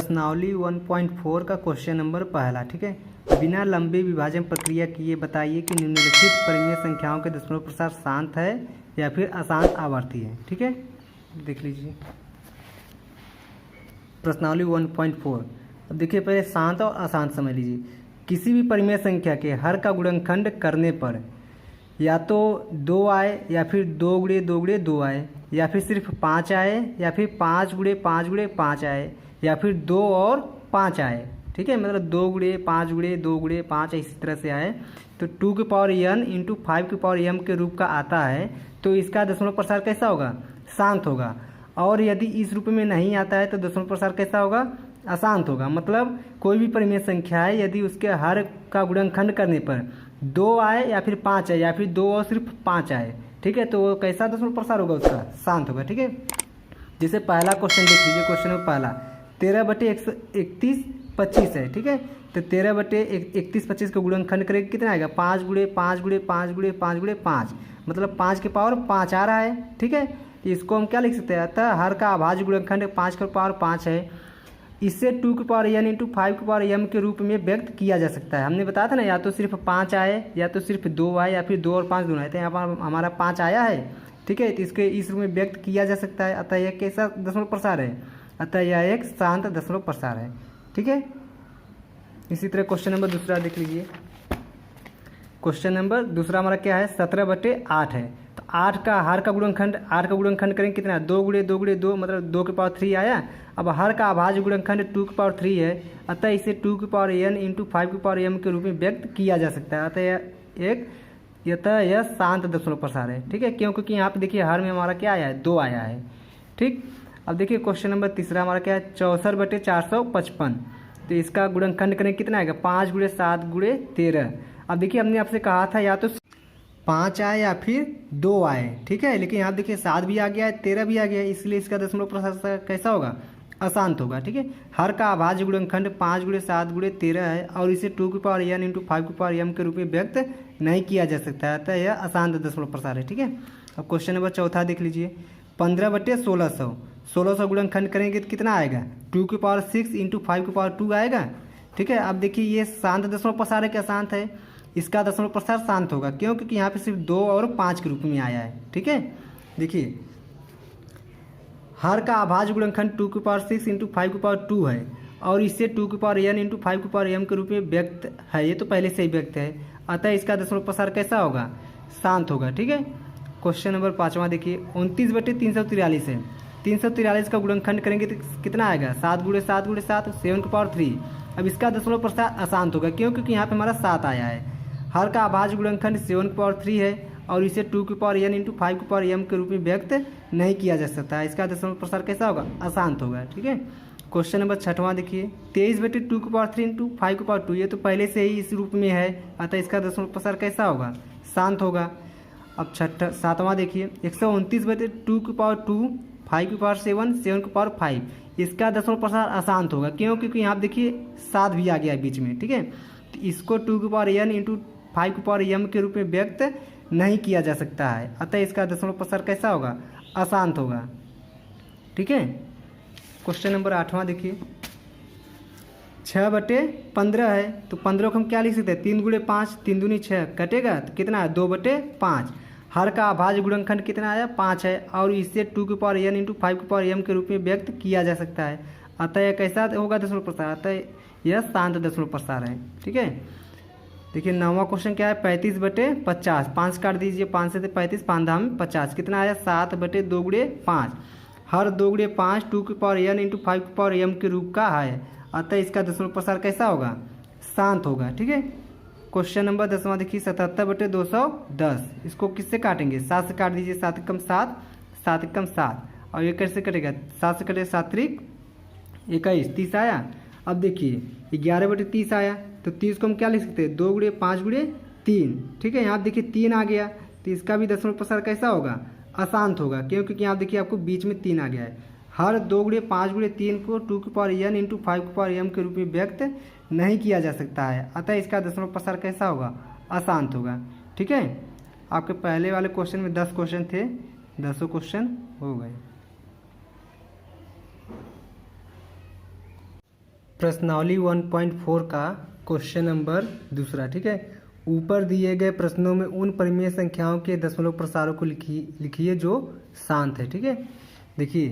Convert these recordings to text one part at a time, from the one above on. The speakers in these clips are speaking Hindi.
प्रश्नावली 1.4 का क्वेश्चन नंबर पहला। ठीक है, बिना लंबी विभाजन प्रक्रिया किए बताइए कि निम्नलिखित परिमेय संख्याओं के दशमलव प्रसार शांत है या फिर अशांत आवर्ती है। ठीक है, देख लीजिए प्रश्नावली 1.4। अब देखिए पहले शांत और अशांत समझ लीजिए। किसी भी परिमेय संख्या के हर का गुणनखंड करने पर या तो 2 आए या फिर 2 गुणे 2 गुणे 2 आए या फिर सिर्फ 5 आए या फिर 5 गुणे 5 गुणे 5 आए या फिर 2 और 5 आए। ठीक है, मतलब 2 गुणे 5 गुणे 2 गुणे 5 इसी तरह से आए तो 2 की पावर n इंटू 5 की पावर m के रूप का आता है तो इसका दशमलव प्रसार कैसा होगा? शांत होगा। और यदि इस रूप में नहीं आता है तो दशमलव प्रसार कैसा होगा? अशांत होगा। मतलब कोई भी परिमेय संख्या है यदि उसके हर का गुणनखंड करने पर 2 आए या फिर 5 आए या फिर 2 और सिर्फ 5 आए, ठीक है, तो वो कैसा दशमलव प्रसार होगा? उसका शांत होगा। ठीक है, जैसे पहला क्वेश्चन देख लीजिए। क्वेश्चन में पहला 13/131/25 है। ठीक है, तो 13/31/25 का गुणनखंड करेंगे कितना आएगा? 5 गुणे 5 गुणे 5 गुणे 5 गुणे 5, मतलब 5 की पावर 5 आ रहा है। ठीक है, इसको हम क्या लिख सकते हैं? अतः हर का अभाज्य गुणनखंड 5 की पावर 5 है। इससे 2 की पावर n इंटू 5 की पावर m के रूप में व्यक्त किया जा सकता है। हमने बताया था ना, या तो सिर्फ 5 आए या तो सिर्फ 2 आए या फिर 2 और 5 दोनों आए। तो यहाँ पर हमारा 5 आया है। ठीक है, तो इसके इस रूप में व्यक्त किया जा सकता है। अतः यह कैसा दशमलव प्रसार है? अतः यह एक शांत दशमलव प्रसार है। ठीक है, इसी तरह क्वेश्चन नंबर दूसरा देख लीजिए। क्वेश्चन नंबर दूसरा हमारा क्या है? 17/8 है। तो 8 का हर का गुणनखंड करेंगे कितना? 2 गुणे 2 गुणे 2, मतलब 2 की पावर 3 आया। अब हर का अभाज्य गुणनखंड 2 की पावर 3 है। अतः इसे 2 की पावर n इंटू 5 की पावर m के रूप में व्यक्त किया जा सकता है। अतः यह शांत दशमलव प्रसार है। ठीक है, क्योंकि यहाँ पे देखिए हर में हमारा क्या आया है? 2 आया है। ठीक, अब देखिए क्वेश्चन नंबर तीसरा हमारा क्या है? 64/455। तो इसका गुणनखंड करेंगे कितना आएगा? 5 गुणे 7 गुणे 13। अब देखिए हमने आपसे कहा था या तो 5 आए या फिर 2 आए। ठीक है, लेकिन यहाँ देखिए 7 भी आ गया है, 13 भी आ गया है, इसलिए इसका दशमलव प्रसार कैसा होगा? अशांत होगा। ठीक है, हर का अभाज्य गुणनखंड 5 गुणे 7 गुणे 13 है और इसे 2 की पावर n इंटू 5 की पावर m के रूप में व्यक्त नहीं किया जा सकता है। अतः यह अशांत दशमलव प्रसार है। ठीक है, अब क्वेश्चन नंबर चौथा देख लीजिए। 15/1600, 1600 गुणनखंड करेंगे तो कितना आएगा? 2 की पावर 6 इंटू 5 की पावर 2 आएगा। ठीक है, अब देखिए ये शांत दशमलव प्रसार है कि अशांत है? इसका दशमलव प्रसार शांत होगा। क्यों? क्योंकि यहाँ पे सिर्फ 2 और 5 के रूप में आया है। ठीक है, देखिए हर का अभाज्य गुणनखंड 2 की पावर 6 इंटू 5 की पावर 2 है और इससे 2 की पावर n इंटू 5 की पावर m के रूप में व्यक्त है। ये तो पहले से ही व्यक्त है। अतः इसका दशमलव प्रसार कैसा होगा? शांत होगा। ठीक है, क्वेश्चन नंबर 5वां देखिए। 29/343 है। 343 का गुणनखंड करेंगे तो कितना आएगा? 7 गुणे 7 गुणे 7, 7 की पावर 3। अब इसका दशमलव प्रसार अशांत होगा। क्यों? क्योंकि यहाँ पे हमारा 7 आया है। हर का अभाज्य गुणनखंड 7 की पावर 3 है और इसे 2 की पावर n इंटू 5 की पावर m के रूप में व्यक्त नहीं किया जा सकता है। इसका दशमलव प्रसार कैसा होगा? अशांत होगा। ठीक है, क्वेश्चन नंबर 6वां देखिए। 23/2 की पावर 3 इंटू 5 की पावर 2, ये तो पहले से ही इस रूप में है। अतः इसका दशमलव प्रसार कैसा होगा? शांत होगा। अब 7वां देखिए। 129/2 की पावर 2, 5 की पावर 7, 7 की पावर 5, इसका दशमलव प्रसार अशांत होगा। क्यों? क्योंकि यहाँ देखिए 7 भी आ गया है बीच में। ठीक है, तो इसको 2 की पावर n इंटू 5 की पावर m के रूप में व्यक्त नहीं किया जा सकता है। अतः इसका दशमलव प्रसार कैसा होगा? अशांत होगा। ठीक है, क्वेश्चन नंबर 8वां देखिए। 6/15 है। तो 15 को हम क्या लिख सकते हैं? 3 गुणे 5, 3 दूनी 6, कटेगा तो कितना है? 2/5। हर का अभाज्य गुणनखंड कितना आया? 5 है और इससे 2 की पावर n इंटू 5 की पावर m के रूप में व्यक्त किया जा सकता है। अतः यह कैसा होगा दशमलव प्रसार? अतः यह शांत दशमलव प्रसार है। ठीक है, देखिए 9वां क्वेश्चन क्या है? 35/50, 5 काट दीजिए, 5 से 35, 5 धाम 50, कितना आया? 7/2 गुणे 5। हर 2 गुणे 5 2 की पावर n इंटू 5 की पावर m के रूप का है। अतः इसका दशमलव प्रसार कैसा होगा? शांत होगा। ठीक है, क्वेश्चन नंबर 10वां देखिए। 77/210, इसको किससे काटेंगे? 7 से काट दीजिए, 7 एकम 7, 7 एकम 7, और ये कैसे कटेगा? 7 से कटेगा 7 त्रिक 21, 30 आया। अब देखिए 11/30 आया। तो 30 को हम क्या लिख सकते हैं? 2 गुणे 5 गुणे 3। ठीक है, यहाँ देखिए 3 आ गया तो इसका भी दशमलव प्रसार कैसा होगा? अशांत होगा। क्यों? क्योंकि यहाँ देखिए आपको बीच में 3 आ गया है। हर 2 गुणे 5 गुणे 3 को 2 की पावर n इंटू 5 की पावर m के रूप में व्यक्त नहीं किया जा सकता है। अतः इसका दशमलव प्रसार कैसा होगा? अशांत होगा। ठीक है, आपके पहले वाले क्वेश्चन में 10 क्वेश्चन थे, 10 क्वेश्चन हो गए। प्रश्नावली 1.4 का क्वेश्चन नंबर दूसरा। ठीक है, ऊपर दिए गए प्रश्नों में उन परिमेय संख्याओं के दशमलव प्रसारों को लिखिए जो शांत है। ठीक है, देखिए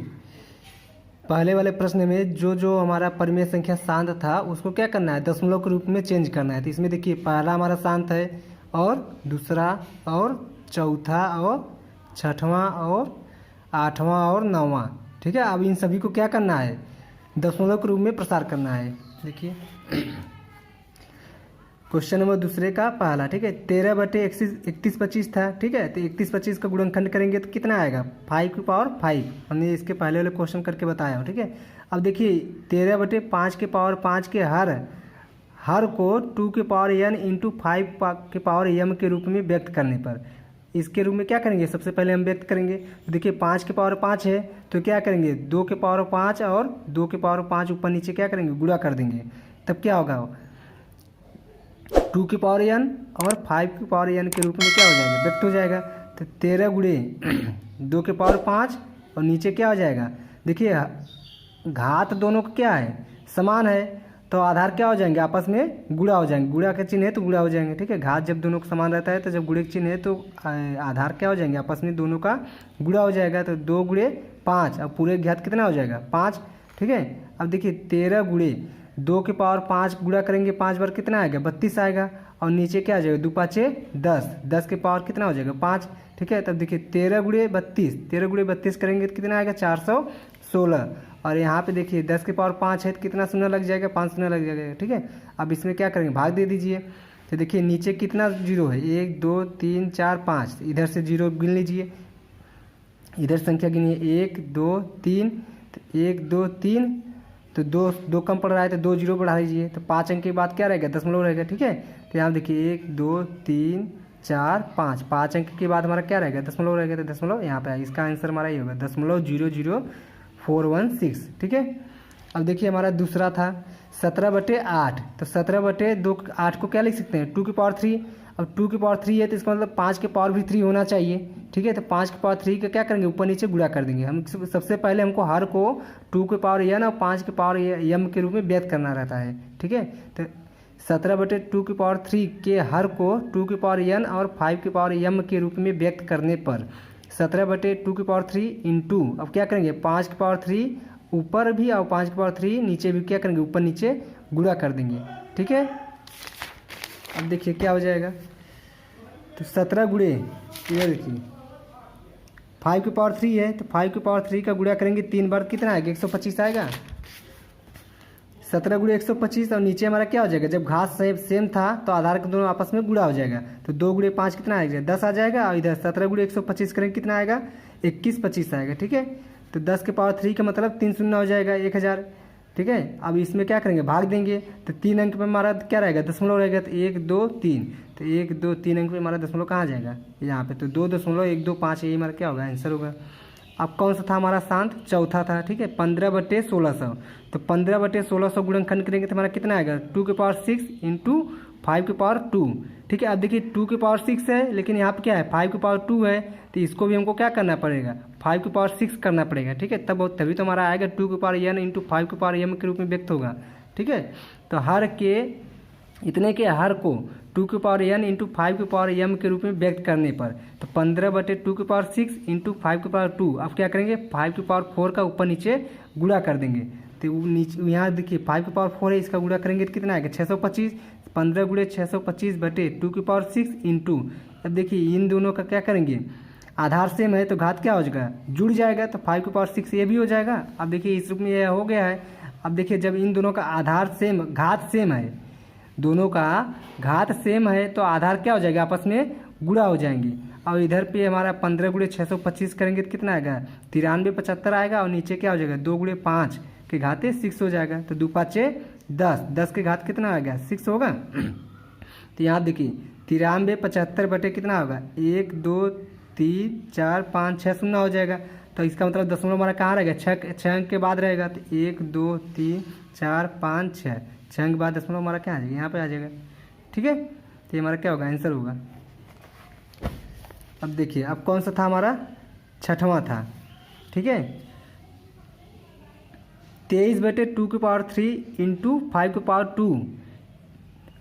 पहले वाले प्रश्न में जो हमारा परिमेय संख्या शांत था उसको क्या करना है, दशमलव के रूप में चेंज करना है। तो इसमें देखिए पहला हमारा शांत है और दूसरा और चौथा और छठवां और आठवां और नौवां। ठीक है, अब इन सभी को क्या करना है, दशमलव के रूप में प्रसार करना है। देखिए क्वेश्चन नंबर दूसरे का पहला। ठीक है, 13/31 था। ठीक है, तो 31/25 का गुणनखंड करेंगे तो कितना आएगा, 5⁵ हमने इसके पहले वाले क्वेश्चन करके बताया हूँ। ठीक है, अब देखिए 13/5 के हर को 2n इंटू 5m के रूप में व्यक्त करने पर इसके रूप में क्या करेंगे, सबसे पहले हम व्यक्त करेंगे। तो देखिए 5 है तो क्या करेंगे, 2 और 2 ऊपर नीचे क्या करेंगे, गुणा कर देंगे। तब क्या होगा, 2n और 5n के रूप में क्या हो जाएगा, व्यक्त हो जाएगा। तो 13 गुणे 2 और नीचे क्या हो जाएगा, देखिए घात दोनों का क्या है, समान है तो आधार क्या हो जाएंगे, आपस में गुणा हो जाएंगे। गुणा का चिन्ह है तो गुणा हो जाएंगे। ठीक है, घात जब दोनों का समान रहता है तो जब गुणे का चिन्ह है तो आधार क्या हो जाएंगे, आपस में दोनों का गुणा हो जाएगा। तो 2 गुणे 5, अब पूरे घात कितना हो जाएगा, 5। ठीक है, अब देखिए 13 गुणे 2 गुणा करेंगे 5 बार कितना आएगा, 32 आएगा। और नीचे क्या आ जाएगा, 2 5 10 के पावर कितना हो जाएगा, 5। ठीक है, तब देखिए 13 गुणे 32 करेंगे तो कितना आएगा, 416। और यहाँ पे देखिए 10 के पावर 5 है तो कितना शून्य लग जाएगा, 5 शून्य लग जाएगा। ठीक है, अब इसमें क्या करेंगे, भाग दे दीजिए। तो देखिए नीचे कितना जीरो है, 1 2 3 4 5, इधर से जीरो गिन लीजिए, इधर संख्या गिनिए 1 2 3, 1 2 3, तो दो कम पड़ रहा है तो 2 जीरो बढ़ा लीजिए। तो 5 अंक के बाद क्या रहेगा, दशमलव रहेगा। ठीक है, तो यहाँ देखिए 1 2 3 4 5 अंक के बाद हमारा क्या रहेगा, दशमलव रहेगा। तो दशमलव यहाँ पे इसका आंसर हमारा ये होगा, 0.00416। ठीक है, अब देखिए हमारा दूसरा था 17/8। तो 17/8 को क्या लिख सकते हैं, 2⁵। अब 2⁵ है तो इसका मतलब 5 के पावर भी 3 होना चाहिए। ठीक है, तो 5 के पावर 3 का क्या करेंगे, ऊपर नीचे गुणा कर देंगे। हम सबसे पहले हमको हर को 2n और 5m के रूप में व्यक्त करना रहता है। ठीक है, तो 17/2⁵ के हर को 2n और 5m के रूप में व्यक्त करने पर 17/2⁵ इंटू, अब क्या करेंगे 5⁵ ऊपर भी और 5⁵ नीचे भी क्या करेंगे, ऊपर नीचे गुणा कर देंगे। ठीक है, अब देखिए क्या हो जाएगा, तो 17 गुणे ये देखिए 5⁵ है तो 5⁵ का गुणा करेंगे 3 बार कितना आएगा, 125 आएगा। 17 गुणे 125 और नीचे हमारा क्या हो जाएगा, जब घात सेम था तो आधार के दोनों आपस में गुणा हो जाएगा। तो 2 गुणे 5 कितना आएगा, 10 आ जाएगा। और इधर 17 गुणे 125 करेंगे कितना आएगा, 2125 आएगा। ठीक है, तो 10 के पावर 3 का मतलब 3 शून्य हो जाएगा, 1000। ठीक है, अब इसमें क्या करेंगे, भाग देंगे। तो 3 अंक पे हमारा क्या रहेगा, दशमलव रहेगा। तो 1 2 3, तो 1 2 3 अंक पे हमारा दशमलव कहाँ जाएगा, यहाँ पे। तो 2.125 यही हमारा क्या होगा, आंसर होगा। अब कौन सा था हमारा शांत, चौथा था। ठीक है, 15/1600। तो 15/1600 गुणनखंड करेंगे तो हमारा कितना आएगा, 2⁵ इंटू 5⁵2। ठीक है, अब देखिए 2⁵ है लेकिन यहाँ पे क्या है, 5⁵2 है। तो इसको भी हमको क्या करना पड़ेगा, 5⁵ करना पड़ेगा। ठीक है, तभी तो हमारा आएगा 2n इंटू 5m के रूप में व्यक्त होगा। ठीक है, तो हर के इतने के हर को 2n इंटू 5m के रूप में व्यक्त करने पर तो 15/2⁵ इंटू 5⁵2, अब क्या करेंगे 5⁴ का ऊपर नीचे गुणा कर देंगे। तो नीचे यहाँ देखिए 5⁴ है, इसका गुणा करेंगे तो कितना आएगा, 625। 15 गुणे 625/2⁵ इंटू, अब देखिए इन दोनों का क्या करेंगे, आधार सेम है तो घात क्या हो जाएगा, जुड़ जाएगा। तो 5⁵ ये भी हो जाएगा। अब देखिए इस रूप में यह हो गया है। अब देखिए जब इन दोनों का आधार सेम, घात सेम है, दोनों का घात सेम है तो आधार क्या हो जाएगा, आपस में गुणा हो जाएंगे। और इधर पे हमारा 15 गुणे 625 करेंगे तो कितना आएगा, 9375 आएगा। और नीचे क्या हो जाएगा, 2 गुणे 5 के घाते 6 हो जाएगा। तो 2 5 10 के घात कितना आ गया, 6 होगा। तो यहाँ देखिए 9375 बटे कितना होगा, 1 2 3 4 5 6 शून्य हो जाएगा। तो इसका मतलब दशमलव हमारा कहाँ रहेगा, 6 अंक के बाद रहेगा। तो 1 2 3 4 5 6 अंक के बाद दशमलव हमारा क्या आ जाएगा, यहाँ पे आ जाएगा। ठीक है, तो ये हमारा क्या होगा, आंसर होगा। अब देखिए अब कौन सा था हमारा, छठवां था। ठीक है, 23/2³ इंटू 5/2।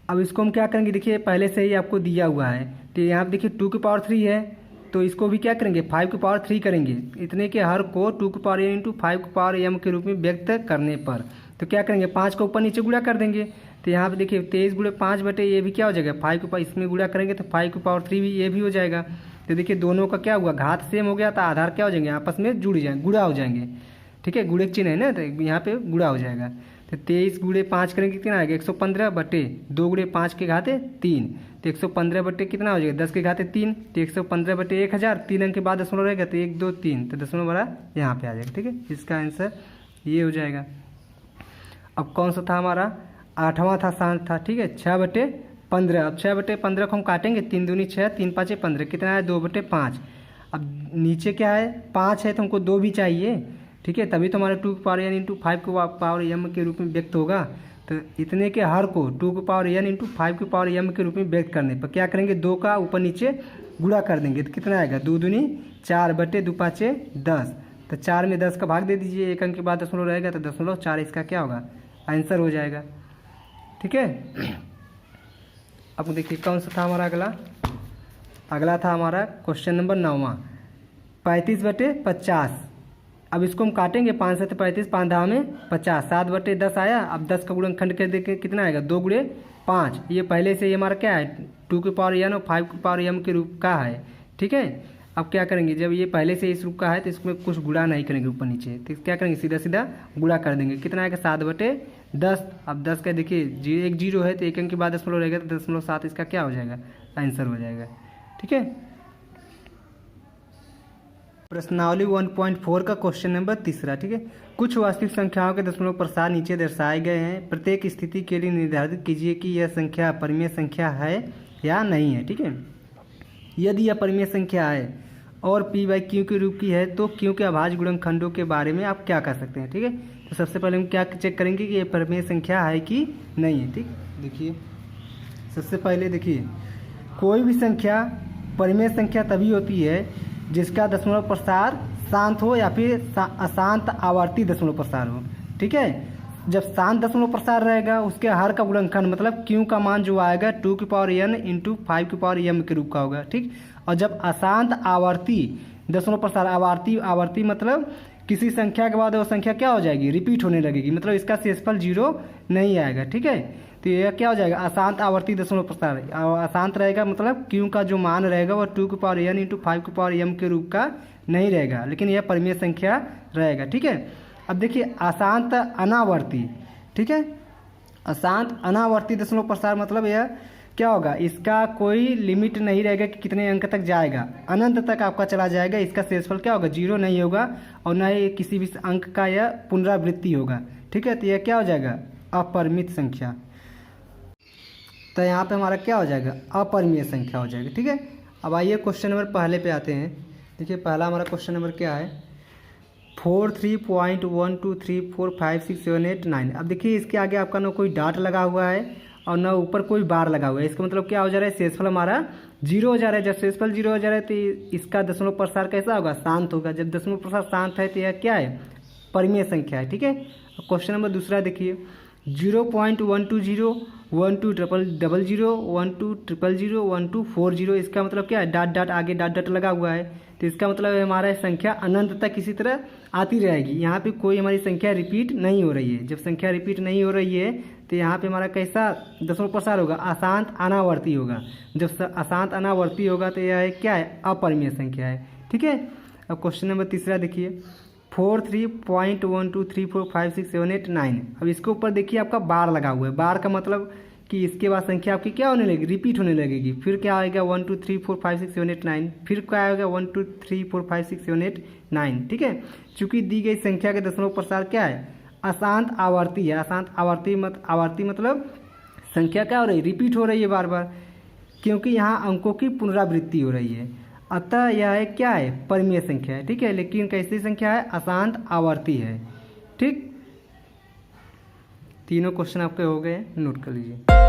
अब इसको हम क्या करेंगे, देखिए पहले से ही आपको दिया हुआ है, तो यहाँ पे देखिए 2³ है, तो इसको भी क्या करेंगे 5³ करेंगे। इतने के हर को 2n इंटू 5m के रूप में व्यक्त करने पर तो क्या करेंगे 5 को ऊपर नीचे गुणा कर देंगे। तो यहाँ पे देखिए 23 × 5 बटे ये भी क्या हो जाएगा 5 इसमें गुणा करेंगे तो 5³ भी ये भी हो जाएगा। तो देखिए दोनों का क्या हुआ घात सेम हो गया, तो आधार क्या हो जाएंगे आपस में गुणा हो जाएंगे। ठीक है, गुणे चिन्ह है ना, तो यहाँ पे गुणा हो जाएगा। तो 23 × 5 करेंगे कितना आएगा 115 बटे 2 × 5 के घाते 3, तो 115 बटे कितना हो जाएगा 10 के घाते 3, तो 115 बटे 1000, 3 अंक के बाद दशमलव रहेगा तो 1 2 3, तो दशमलव बड़ा यहाँ पे आ जाएगा। ठीक है, इसका आंसर ये हो जाएगा। अब कौन सा था हमारा 8वां था शांत था। ठीक है, 6/15। अब 6/15 को हम काटेंगे, 3 दूनी 6, 3 5 15, कितना है 2/5। अब नीचे क्या है 5 है तो हमको 2 भी चाहिए। ठीक है, तभी तो हमारा 2n इंटू 5m के रूप में व्यक्त होगा। तो इतने के हर को 2n इंटू 5m के रूप में व्यक्त करने पर क्या करेंगे 2 का ऊपर नीचे गुणा कर देंगे, तो कितना आएगा 2 दूनी 4/2 5 10, तो 4 में 10 का भाग दे दीजिए, 1 अंक के बाद दशमलव रहेगा तो 0.4 इसका क्या होगा आंसर हो जाएगा। ठीक है, अब देखिए कौन सा था हमारा अगला था हमारा क्वेश्चन नंबर 9वां 35/50। अब इसको हम काटेंगे 5 से 35, 5 धाम में 50, 7/10 आया। अब 10 का गुणनखंड कर देके कितना आएगा 2 × 5। ये पहले से ही हमारा क्या है 2n और 5m के रूप का है। ठीक है, अब क्या करेंगे जब ये पहले से इस रूप का है तो इसमें कुछ गुणा नहीं करेंगे ऊपर नीचे, तो क्या करेंगे सीधा सीधा गुणा कर देंगे, कितना आएगा 7/10। अब 10 का देखिए 1 0 है तो 1 अंक के बाद दशमलव रहेगा तो 0.7 इसका क्या हो जाएगा आंसर हो जाएगा। ठीक है, प्रश्नावली 1.4 का क्वेश्चन नंबर 3। ठीक है, कुछ वास्तविक संख्याओं के दशमलव प्रसार नीचे दर्शाए गए हैं। प्रत्येक स्थिति के लिए निर्धारित कीजिए कि यह संख्या परिमेय संख्या है या नहीं है। ठीक है, यदि यह परिमेय संख्या है और p/q के रूप की है तो q के अभाज्य गुणनखंडों के बारे में आप क्या कर सकते हैं। ठीक है, तो सबसे पहले हम क्या चेक करेंगे कि ये परिमेय संख्या है कि नहीं है। ठीक, देखिए सबसे पहले देखिए कोई भी संख्या परिमेय संख्या तभी होती है जिसका दशमलव प्रसार शांत हो या फिर अशांत आवर्ती दशमलव प्रसार हो। ठीक है, जब शांत दशमलव प्रसार रहेगा उसके हर का गुणनखंड मतलब q का मान जो आएगा 2n इंटू 5m के रूप का होगा। ठीक, और जब अशांत आवर्ती दशमलव प्रसार आवर्ती मतलब किसी संख्या के बाद वो संख्या क्या हो जाएगी रिपीट होने लगेगी, मतलब इसका शेषफल 0 नहीं आएगा। ठीक है, तो यह क्या हो जाएगा अशांत आवर्ती दशमलव प्रसार। अशांत रहेगा मतलब q का जो मान रहेगा वो 2n इंटू 5m के रूप का नहीं रहेगा, लेकिन यह परिमेय संख्या रहेगा। ठीक है, अब देखिए अशांत अनावर्ती। ठीक है, अशांत अनावर्ती दशमलव प्रसार मतलब यह क्या होगा इसका कोई लिमिट नहीं रहेगा कि कितने अंक तक जाएगा, अनंत तक आपका चला जाएगा। इसका शेषफल क्या होगा 0 नहीं होगा और न ही किसी भी अंक का यह पुनरावृत्ति होगा। ठीक है, तो यह क्या हो जाएगा अपरिमित संख्या। तो यहाँ पे हमारा क्या हो जाएगा अपरिमेय संख्या हो जाएगा। ठीक है, अब आइए क्वेश्चन नंबर पहले पे आते हैं। देखिए पहला हमारा क्वेश्चन नंबर क्या है 43.123456789। अब देखिए इसके आगे आपका ना कोई डॉट लगा हुआ है और ना ऊपर कोई बार लगा हुआ है, इसका मतलब क्या हो जा रहा है शेषफल हमारा 0 हो जा रहा है। जब शेषफल 0 हो जा रहा है तो इसका दशमलव प्रसार कैसा होगा शांत होगा। जब दशमलव प्रसार शांत है तो यह क्या है परिमेय संख्या है। ठीक है, क्वेश्चन नंबर दूसरा देखिए 0.120 120000 120000 1240, इसका मतलब क्या है डॉट आगे डॉट लगा हुआ है, तो इसका मतलब हमारा संख्या अनंत तक इसी तरह आती रहेगी। यहाँ पे कोई हमारी संख्या रिपीट नहीं हो रही है। जब संख्या रिपीट नहीं हो रही है तो यहाँ पे हमारा कैसा दशमलव प्रसार होगा अशांत अनावर्ती होगा। जब अशांत अनावर्ती होगा तो यह क्या है अपरिमेय संख्या है। ठीक है, अब क्वेश्चन नंबर तीसरा देखिए 43.123456789। अब इसके ऊपर देखिए आपका बार लगा हुआ है। बार का मतलब कि इसके बाद संख्या आपकी क्या होने लगेगी रिपीट होने लगेगी। फिर क्या आएगा 1 2 3 4 5 6 7 8 9, फिर क्या आएगा 1 2 3 4 5 6 7 8 9। ठीक है, चूंकि दी गई संख्या के दशमलव प्रसार क्या है अशांत आवर्ती है। अशांत आवर्ती मतलब संख्या क्या हो रही है रिपीट हो रही है बार बार, क्योंकि यहाँ अंकों की पुनरावृत्ति हो रही है। अतः यह क्या है परिमेय संख्या है। ठीक है, लेकिन कैसी संख्या है अशांत आवर्ती है। ठीक, तीनों क्वेश्चन आपके हो गए, नोट कर लीजिए।